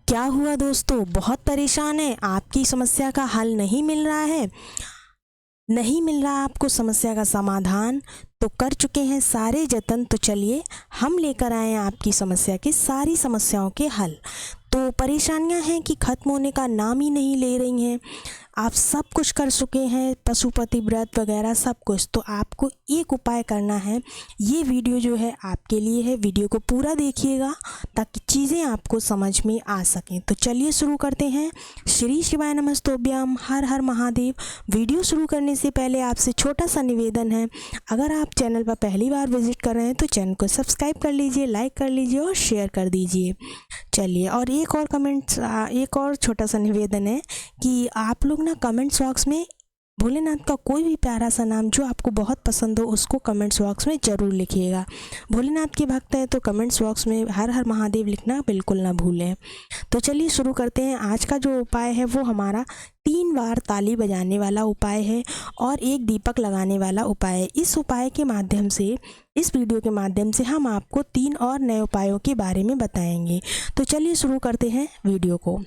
क्या हुआ दोस्तों, बहुत परेशान है? आपकी समस्या का हल नहीं मिल रहा है, नहीं मिल रहा आपको समस्या का समाधान, तो कर चुके हैं सारे जतन। तो चलिए हम लेकर आए हैं आपकी समस्या की सारी समस्याओं के हल। तो परेशानियां हैं कि ख़त्म होने का नाम ही नहीं ले रही हैं। आप सब कुछ कर चुके हैं, पशुपति व्रत वगैरह सब कुछ, तो आपको एक उपाय करना है। ये वीडियो जो है आपके लिए है, वीडियो को पूरा देखिएगा ताकि चीज़ें आपको समझ में आ सकें। तो चलिए शुरू करते हैं। श्री शिवाय नमस्तोभ्यम, हर हर महादेव। वीडियो शुरू करने से पहले आपसे छोटा सा निवेदन है, अगर आप चैनल पर पहली बार विजिट कर रहे हैं तो चैनल को सब्सक्राइब कर लीजिए, लाइक कर लीजिए और शेयर कर दीजिए। चलिए, और एक और छोटा सा निवेदन है कि आप लोग ना कमेंट्स बॉक्स में भोलेनाथ का कोई भी प्यारा सा नाम जो आपको बहुत पसंद हो उसको कमेंट्स बॉक्स में ज़रूर लिखिएगा। भोलेनाथ के भक्त हैं तो कमेंट्स बॉक्स में हर हर महादेव लिखना बिल्कुल ना भूलें। तो चलिए शुरू करते हैं। आज का जो उपाय है वो हमारा 3 बार ताली बजाने वाला उपाय है और एक दीपक लगाने वाला उपाय है। इस उपाय के माध्यम से, इस वीडियो के माध्यम से हम आपको 3 और नए उपायों के बारे में बताएंगे। तो चलिए शुरू करते हैं वीडियो को।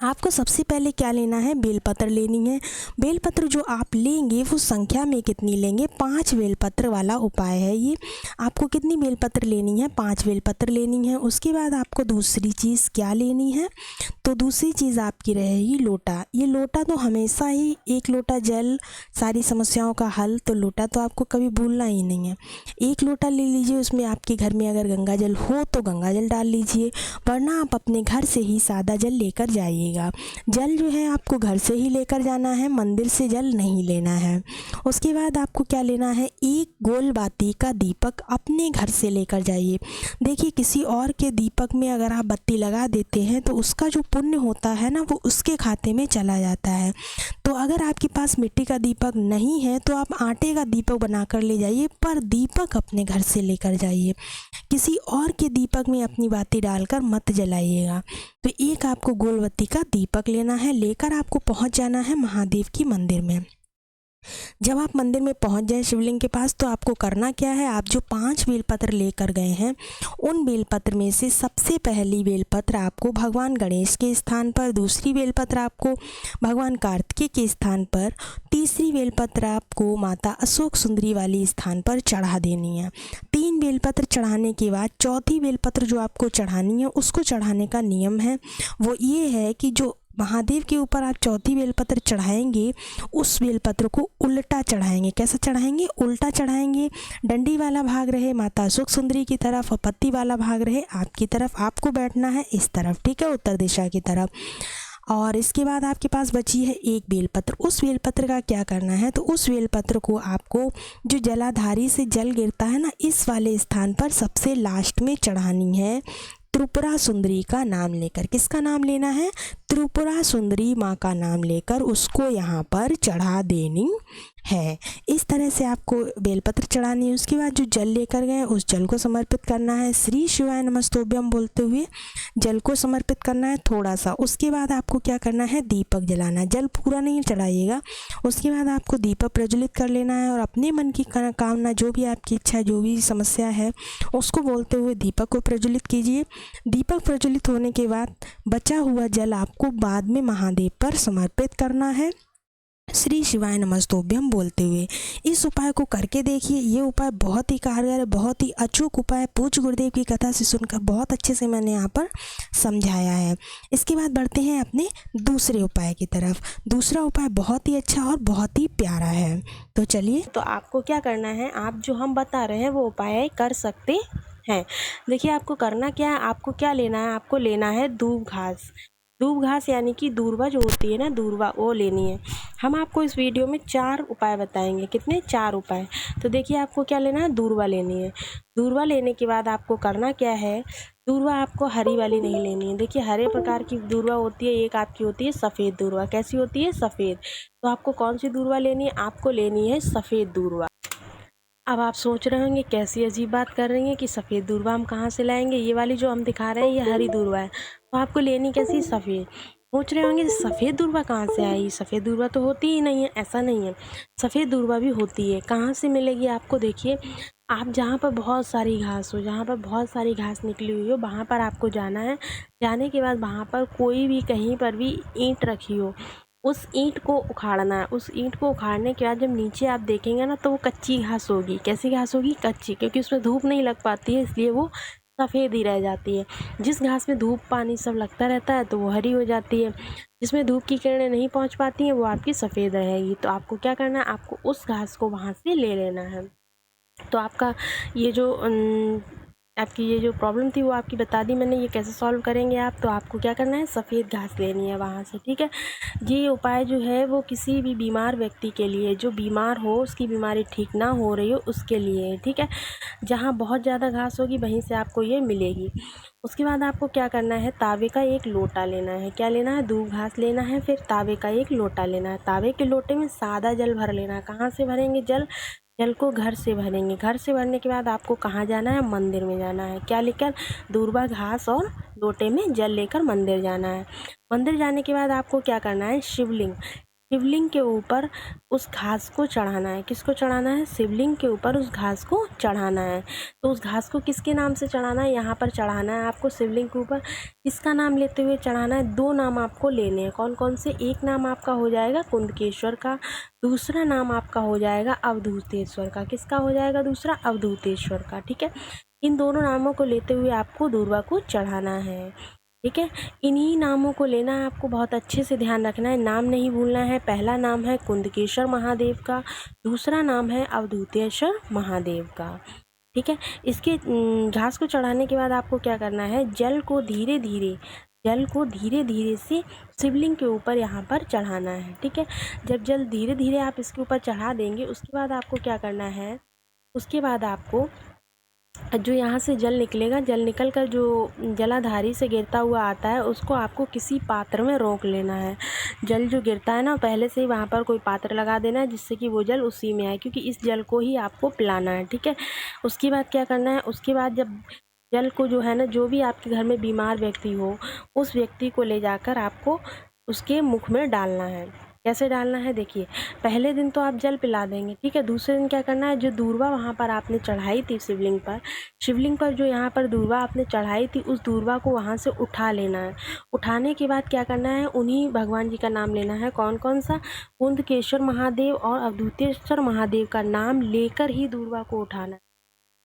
आपको सबसे पहले क्या लेना है, बेलपत्र लेनी है। बेलपत्र जो आप लेंगे वो संख्या में कितनी लेंगे, 5 बेलपत्र वाला उपाय है ये। आपको कितनी बेलपत्र लेनी है, 5 बेलपत्र लेनी है। उसके बाद आपको दूसरी चीज़ क्या लेनी है, तो दूसरी चीज़ आपकी रहेगी लोटा। ये लोटा तो हमेशा ही, एक लोटा जल सारी समस्याओं का हल, तो लोटा तो आपको कभी भूलना ही नहीं है। एक लोटा ले लीजिए, उसमें आपके घर में अगर गंगा जल हो तो गंगा जल डाल लीजिए, वरना आप अपने घर से ही सादा जल लेकर जाइए। जल जो है आपको घर से ही लेकर जाना है, मंदिर से जल नहीं लेना है। उसके बाद आपको क्या लेना है, एक गोल बाती का दीपक अपने घर से लेकर जाइए। देखिए, किसी और के दीपक में अगर आप बत्ती लगा देते हैं तो उसका जो पुण्य होता है ना वो उसके खाते में चला जाता है। तो अगर आपके पास मिट्टी का दीपक नहीं है तो आप आटे का दीपक बनाकर ले जाइए, पर दीपक अपने घर से लेकर जाइए। किसी और के दीपक में अपनी बाती डालकर मत जलाइएगा। तो एक आपको गोल बत्ती का दीपक लेना है, लेकर आपको पहुंच जाना है महादेव की मंदिर में। जब आप मंदिर में पहुंच जाए शिवलिंग के पास, तो आपको करना क्या है, आप जो 5 बेलपत्र लेकर गए हैं उन बेलपत्र में से सबसे पहली बेलपत्र आपको भगवान गणेश के स्थान पर, दूसरी बेलपत्र आपको भगवान कार्तिकेय के स्थान पर, तीसरी बेलपत्र आपको माता अशोक सुंदरी वाली स्थान पर चढ़ा देनी है। 3 बेलपत्र चढ़ाने के बाद चौथी बेलपत्र जो आपको चढ़ानी है, उसको चढ़ाने का नियम है वो ये है कि जो महादेव के ऊपर आप चौथी बेलपत्र चढ़ाएंगे उस बेलपत्र को उल्टा चढ़ाएंगे। कैसा चढ़ाएंगे, उल्टा चढ़ाएंगे। डंडी वाला भाग रहे माता अशोक सुंदरी की तरफ और पत्ती वाला भाग रहे आपकी तरफ। आपको बैठना है इस तरफ, ठीक है, उत्तर दिशा की तरफ। और इसके बाद आपके पास बची है एक बेलपत्र। उस बेलपत्र का क्या करना है, तो उस बेलपत्र को आपको जो जलाधारी से जल गिरता है ना, इस वाले स्थान पर सबसे लास्ट में चढ़ानी है, त्रिपुरा सुंदरी का नाम लेकर। किसका नाम लेना है, त्रिपुरा सुंदरी माँ का नाम लेकर उसको यहाँ पर चढ़ा देनी है। इस तरह से आपको बेलपत्र चढ़ानी है। उसके बाद जो जल लेकर गए उस जल को समर्पित करना है, श्री शिवाय नमस्तोभ्यम बोलते हुए जल को समर्पित करना है थोड़ा सा। उसके बाद आपको क्या करना है, दीपक जलाना। जल पूरा नहीं चढ़ाइएगा। उसके बाद आपको दीपक प्रज्वलित कर लेना है और अपने मन की कामना, जो भी आपकी इच्छा, जो भी समस्या है, उसको बोलते हुए दीपक को प्रज्वलित कीजिए। दीपक प्रज्वलित होने के बाद बचा हुआ जल आपको बाद में महादेव पर समर्पित करना है, श्री शिवाय नमस्तोभ्यम बोलते हुए। इस उपाय को करके देखिए। ये उपाय बहुत ही कारगर है, बहुत ही अचूक उपाय। पूज्य गुरुदेव की कथा से सुनकर बहुत अच्छे से मैंने यहाँ पर समझाया है। इसके बाद बढ़ते हैं अपने दूसरे उपाय की तरफ। दूसरा उपाय बहुत ही अच्छा और बहुत ही प्यारा है। तो चलिए, तो आपको क्या करना है, आप जो हम बता रहे हैं वो उपाय कर सकते हैं। देखिए, आपको करना क्या है, आपको क्या लेना है, आपको लेना है दूब घास। दूब घास यानी कि दूर्वा जो होती है ना, दूर्वा, वो लेनी है। हम आपको इस वीडियो में 4 उपाय बताएंगे। कितने, 4 उपाय। तो देखिए, आपको क्या लेना है, दूर्वा लेनी है। दूर्वा लेने के बाद आपको करना क्या है, दूर्वा आपको हरी वाली नहीं लेनी है। देखिए, हरे प्रकार की दूर्वा होती है, एक आपकी होती है सफ़ेद दूर्वा। कैसी होती है, सफ़ेद। तो आपको कौन सी दूर्वा लेनी है, आपको लेनी है सफ़ेद दूर्वा। अब आप सोच रहे होंगे कैसी अजीब बात कर रही हैं कि सफ़ेद दूर्वा हम कहाँ से लाएंगे, ये वाली जो हम दिखा रहे हैं ये हरी दूर्वा है। तो आपको लेनी कैसी, सफ़ेद। सोच रहे होंगे सफ़ेद दूर्वा कहाँ से आई, सफ़ेद दूर्वा तो होती ही नहीं है। ऐसा नहीं है, सफ़ेद दूर्वा भी होती है। कहाँ से मिलेगी आपको? देखिए, आप जहाँ पर बहुत सारी घास हो, जहाँ पर बहुत सारी घास निकली हुई हो, वहाँ पर आपको जाना है। जाने के बाद वहाँ पर कोई भी कहीं पर भी ईंट रखी हो, उस ईंट को उखाड़ना है। उस ईंट को उखाड़ने के बाद जब नीचे आप देखेंगे ना, तो वो कच्ची घास होगी। कैसी घास होगी? कच्ची, क्योंकि उसमें धूप नहीं लग पाती है, इसलिए वो सफ़ेद ही रह जाती है। जिस घास में धूप पानी सब लगता रहता है तो वो हरी हो जाती है। जिसमें धूप की किरणें नहीं पहुंच पाती हैं वो आपकी सफ़ेद रहेगी। तो आपको क्या करना है, आपको उस घास को वहाँ से ले लेना है। तो आपका ये जो आपकी ये जो प्रॉब्लम थी वो आपकी बता दी मैंने। ये कैसे सॉल्व करेंगे आप? तो आपको क्या करना है, सफ़ेद घास लेनी है वहाँ से, ठीक है। ये उपाय जो है वो किसी भी बीमार व्यक्ति के लिए, जो बीमार हो, उसकी बीमारी ठीक ना हो रही हो, उसके लिए है, ठीक है। जहाँ बहुत ज़्यादा घास होगी वहीं से आपको ये मिलेगी। उसके बाद आपको क्या करना है, तावे का एक लोटा लेना है। क्या लेना है? दूब घास लेना है। फिर तावे का एक लोटा लेना है। तावे के लोटे में सादा जल भर लेना है। कहाँ से भरेंगे जल? जल को घर से भरेंगे। घर से भरने के बाद आपको कहाँ जाना है? मंदिर में जाना है। क्या लेकर? दूर्वा घास और लोटे में जल लेकर मंदिर जाना है। मंदिर जाने के बाद आपको क्या करना है, शिवलिंग, शिवलिंग के ऊपर उस घास को चढ़ाना है। किसको चढ़ाना है? शिवलिंग के ऊपर उस घास को चढ़ाना है। तो उस घास को किसके नाम से चढ़ाना है? यहाँ पर चढ़ाना है आपको शिवलिंग के ऊपर। किसका नाम लेते हुए चढ़ाना है? दो नाम आपको लेने हैं। कौन कौन से? एक नाम आपका हो जाएगा कुंदकेश्वर का, दूसरा नाम आपका हो जाएगा अवधूतेश्वर का। किसका हो जाएगा दूसरा? अवधूतेश्वर का, ठीक है। इन दोनों नामों को लेते हुए आपको दूर्वा को चढ़ाना है, ठीक है। इन्हीं नामों को लेना है आपको, बहुत अच्छे से ध्यान रखना है, नाम नहीं भूलना है। पहला नाम है कुंदकेश्वर महादेव का, दूसरा नाम है अवधूतेश्वर महादेव का, ठीक है। इसके घास को चढ़ाने के बाद आपको क्या करना है, जल को धीरे धीरे से शिवलिंग के ऊपर यहाँ पर चढ़ाना है, ठीक है। जब जल धीरे धीरे आप इसके ऊपर चढ़ा देंगे, उसके बाद आपको क्या करना है, उसके बाद आपको जो यहाँ से जल निकलेगा, जल निकल कर जो जलाधारी से गिरता हुआ आता है, उसको आपको किसी पात्र में रोक लेना है। जल जो गिरता है ना, पहले से ही वहाँ पर कोई पात्र लगा देना है, जिससे कि वो जल उसी में आए, क्योंकि इस जल को ही आपको पिलाना है, ठीक है। उसके बाद क्या करना है, उसके बाद जब जल को जो है ना, जो भी आपके घर में बीमार व्यक्ति हो, उस व्यक्ति को ले जाकर आपको उसके मुख में डालना है। कैसे डालना है? देखिए, पहले दिन तो आप जल पिला देंगे, ठीक है। दूसरे दिन क्या करना है, जो दूर्वा वहाँ पर आपने चढ़ाई थी शिवलिंग पर जो यहाँ पर दूर्वा आपने चढ़ाई थी, उस दूर्वा को वहाँ से उठा लेना है। उठाने के बाद क्या करना है, उन्हीं भगवान जी का नाम लेना है। कौन कौन सा? कुंदकेश्वर महादेव और अवधूतेश्वर महादेव का नाम लेकर ही दूर्वा को उठाना है,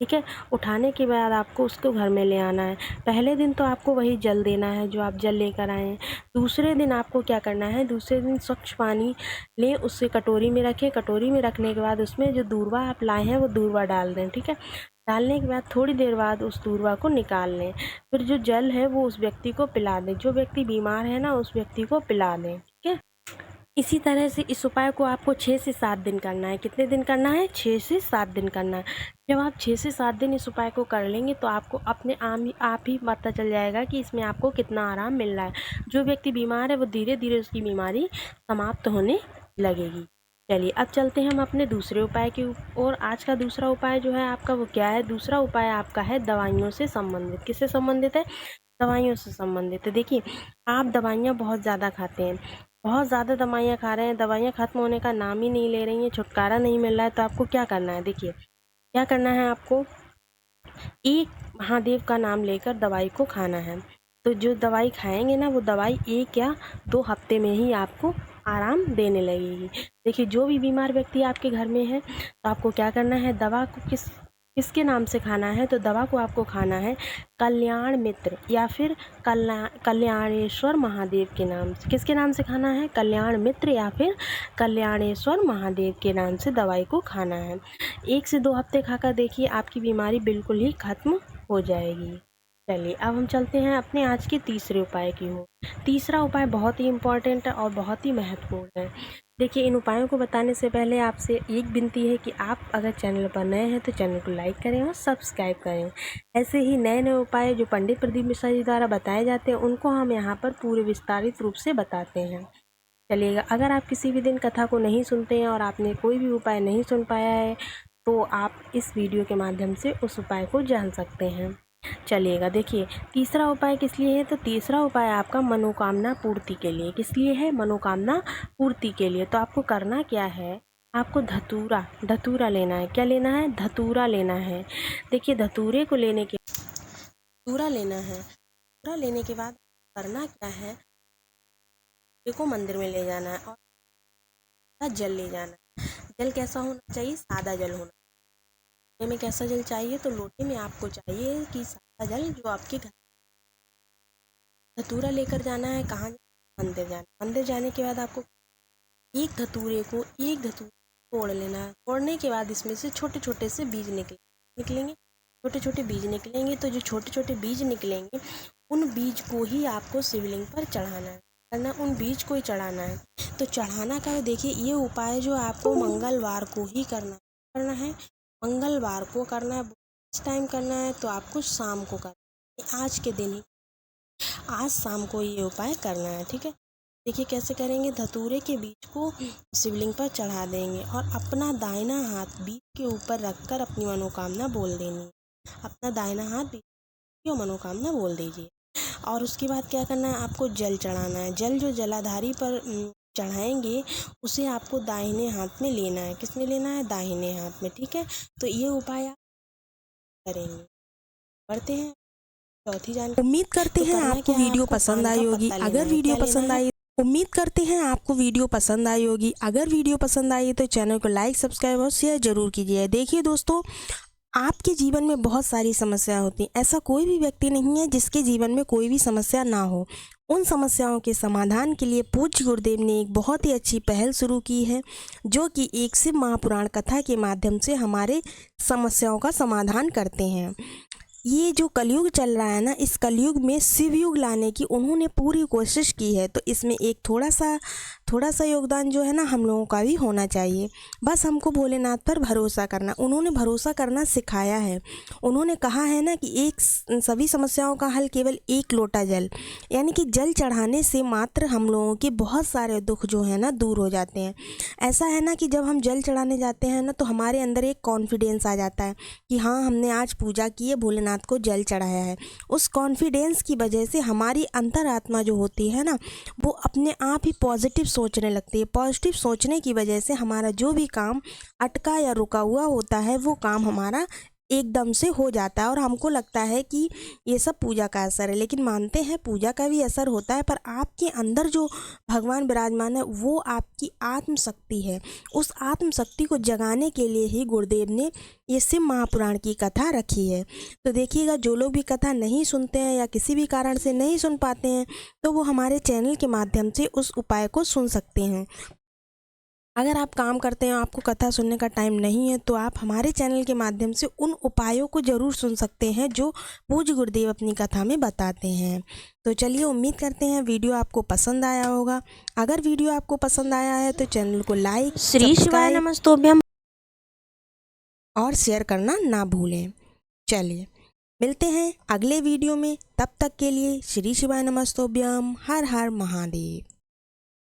ठीक है। उठाने के बाद आपको उसको घर में ले आना है। पहले दिन तो आपको वही जल देना है जो आप जल लेकर आए हैं। दूसरे दिन आपको क्या करना है, दूसरे दिन स्वच्छ पानी लें, उससे कटोरी में रखें। कटोरी में रखने के बाद उसमें जो दूर्वा आप लाए हैं वो दूर्वा डाल दें, ठीक है। डालने के बाद थोड़ी देर बाद उस दूर्वा को निकाल लें। फिर जो जल है वो उस व्यक्ति को पिला दें। जो व्यक्ति बीमार है ना, उस व्यक्ति को पिला दें, ठीक है। इसी तरह से इस उपाय को आपको 6 से 7 दिन करना है। कितने दिन करना है? 6 से 7 दिन करना है। जब आप 6 से 7 दिन इस उपाय को कर लेंगे तो आपको अपने आप ही पता चल जाएगा कि इसमें आपको कितना आराम मिल रहा है। जो व्यक्ति बीमार है वो धीरे धीरे उसकी बीमारी समाप्त होने लगेगी। चलिए, अब चलते हैं हम अपने दूसरे उपाय की ओर। आज का दूसरा उपाय जो है आपका वो क्या है? दूसरा उपाय आपका है दवाइयों से संबंधित। किससे संबंधित है? दवाइयों से संबंधित है। देखिए, आप दवाइयाँ बहुत ज़्यादा खाते हैं, बहुत ज़्यादा दवाइयाँ खा रहे हैं, दवाइयाँ ख़त्म होने का नाम ही नहीं ले रही हैं, छुटकारा नहीं मिल रहा है। तो आपको क्या करना है? देखिए, क्या करना है आपको, एक महादेव का नाम लेकर दवाई को खाना है। तो जो दवाई खाएंगे ना, वो दवाई 1 या 2 हफ्ते में ही आपको आराम देने लगेगी। देखिए, जो भी बीमार व्यक्ति आपके घर में है, तो आपको क्या करना है, दवा को किसके नाम से खाना है? तो दवा को आपको खाना है कल्याण मित्र या फिर कल्याणेश्वर महादेव के नाम से। किसके नाम से खाना है? कल्याण मित्र या फिर कल्याणेश्वर महादेव के नाम से दवाई को खाना है। 1 से 2 हफ्ते खाकर देखिए, आपकी बीमारी बिल्कुल ही खत्म हो जाएगी। चलिए, अब हम चलते हैं अपने आज के तीसरे उपाय की ओर। तीसरा उपाय बहुत ही इम्पॉर्टेंट है और बहुत ही महत्वपूर्ण है। देखिए, इन उपायों को बताने से पहले आपसे एक विनती है कि आप अगर चैनल पर नए हैं तो चैनल को लाइक करें और सब्सक्राइब करें। ऐसे ही नए नए उपाय जो पंडित प्रदीप मिश्रा जी द्वारा बताए जाते हैं, उनको हम यहाँ पर पूरे विस्तारित रूप से बताते हैं। चलिएगा, अगर आप किसी भी दिन कथा को नहीं सुनते हैं और आपने कोई भी उपाय नहीं सुन पाया है, तो आप इस वीडियो के माध्यम से उस उपाय को जान सकते हैं। चलिएगा। देखिए तीसरा उपाय किस लिए है, तो तीसरा उपाय आपका मनोकामना पूर्ति के लिए। किस लिए है, मनोकामना पूर्ति के लिए। तो आपको करना क्या है, आपको धतूरा लेना है। क्या लेना है, धतूरा लेना है। देखिए धतूरे को लेने के धतूरा लेना है। धतूरा लेने के बाद करना क्या है, को मंदिर में ले जाना है और जल ले जाना है। जल कैसा होना चाहिए, सादा जल होना। लोटे में कैसा जल चाहिए, तो लोटे में आपको चाहिए कि सादा जल जो आपके घर। धतूरा लेकर जाना है, कहाँ, मंदिर जाना। मंदिर जाने के बाद आपको एक धतूरे तोड़ लेना है। तोड़ने के बाद इसमें से छोटे छोटे से बीज निकलेंगे। छोटे छोटे बीज निकलेंगे, तो जो छोटे छोटे बीज निकलेंगे उन बीज को ही आपको शिवलिंग पर चढ़ाना है। उन बीज को ही चढ़ाना है। तो चढ़ाना का देखिए ये उपाय जो आपको मंगलवार को ही करना है। मंगलवार को करना है। इस टाइम करना है तो आपको शाम को करना है, आज के दिन ही, आज शाम को ये उपाय करना है। ठीक है, देखिए कैसे करेंगे। धतूरे के बीज को शिवलिंग पर चढ़ा देंगे और अपना दाहिना हाथ बीज के ऊपर रखकर अपनी मनोकामना बोल देनी। अपना दाहिना हाथ बीज की मनोकामना बोल दीजिए। और उसके बाद क्या करना है, आपको जल चढ़ाना है। जल जो जलाधारी पर चढ़ाएंगे उसे आपको दाहिने हाथ में लेना है। किस में लेना है, दाहिने हाथ में। ठीक है, तो ये उपाय आप करेंगे। पढ़ते हैं चौथी जानकारी। उम्मीद करते हैं आपको वीडियो पसंद आई होगी। अगर वीडियो पसंद आई, उम्मीद करते हैं आपको वीडियो पसंद आई होगी। अगर वीडियो पसंद आई तो चैनल को लाइक, सब्सक्राइब और शेयर जरूर कीजिए। देखिए दोस्तों, आपके जीवन में बहुत सारी समस्या होती हैं। ऐसा कोई भी व्यक्ति नहीं है जिसके जीवन में कोई भी समस्या ना हो। उन समस्याओं के समाधान के लिए पूज्य गुरुदेव ने एक बहुत ही अच्छी पहल शुरू की है, जो कि एक शिव महापुराण कथा के माध्यम से हमारे समस्याओं का समाधान करते हैं। ये जो कलयुग चल रहा है ना, इस कलयुग में शिवयुग लाने की उन्होंने पूरी कोशिश की है। तो इसमें एक थोड़ा सा योगदान जो है ना हम लोगों का भी होना चाहिए। बस हमको भोलेनाथ पर भरोसा करना। उन्होंने भरोसा करना सिखाया है। उन्होंने कहा है ना कि सभी समस्याओं का हल केवल एक लोटा जल, यानी कि जल चढ़ाने से मात्र हम लोगों के बहुत सारे दुख जो है ना दूर हो जाते हैं। ऐसा है ना कि जब हम जल चढ़ाने जाते हैं ना तो हमारे अंदर एक कॉन्फिडेंस आ जाता है कि हाँ, हमने आज पूजा की है, भोलेनाथ को जल चढ़ाया है। उस कॉन्फिडेंस की वजह से हमारी अंतरात्मा जो होती है ना, वो अपने आप ही पॉजिटिव सोचने लगती है। पॉजिटिव सोचने की वजह से हमारा जो भी काम अटका या रुका हुआ होता है वो काम हमारा एकदम से हो जाता है। और हमको लगता है कि ये सब पूजा का असर है, लेकिन मानते हैं पूजा का भी असर होता है, पर आपके अंदर जो भगवान विराजमान है वो आपकी आत्मशक्ति है। उस आत्मशक्ति को जगाने के लिए ही गुरुदेव ने ये शिव महापुराण की कथा रखी है। तो देखिएगा, जो लोग भी कथा नहीं सुनते हैं या किसी भी कारण से नहीं सुन पाते हैं तो वो हमारे चैनल के माध्यम से उस उपाय को सुन सकते हैं। अगर आप काम करते हैं, आपको कथा सुनने का टाइम नहीं है, तो आप हमारे चैनल के माध्यम से उन उपायों को ज़रूर सुन सकते हैं जो पूज्य गुरुदेव अपनी कथा में बताते हैं। तो चलिए, उम्मीद करते हैं वीडियो आपको पसंद आया होगा। अगर वीडियो आपको पसंद आया है तो चैनल को लाइक, श्री शिवाय नमस्तोभ्यम और शेयर करना ना भूलें। चलिए मिलते हैं अगले वीडियो में, तब तक के लिए श्री शिवाय नमस्तोभ्यम। हर हर महादेव।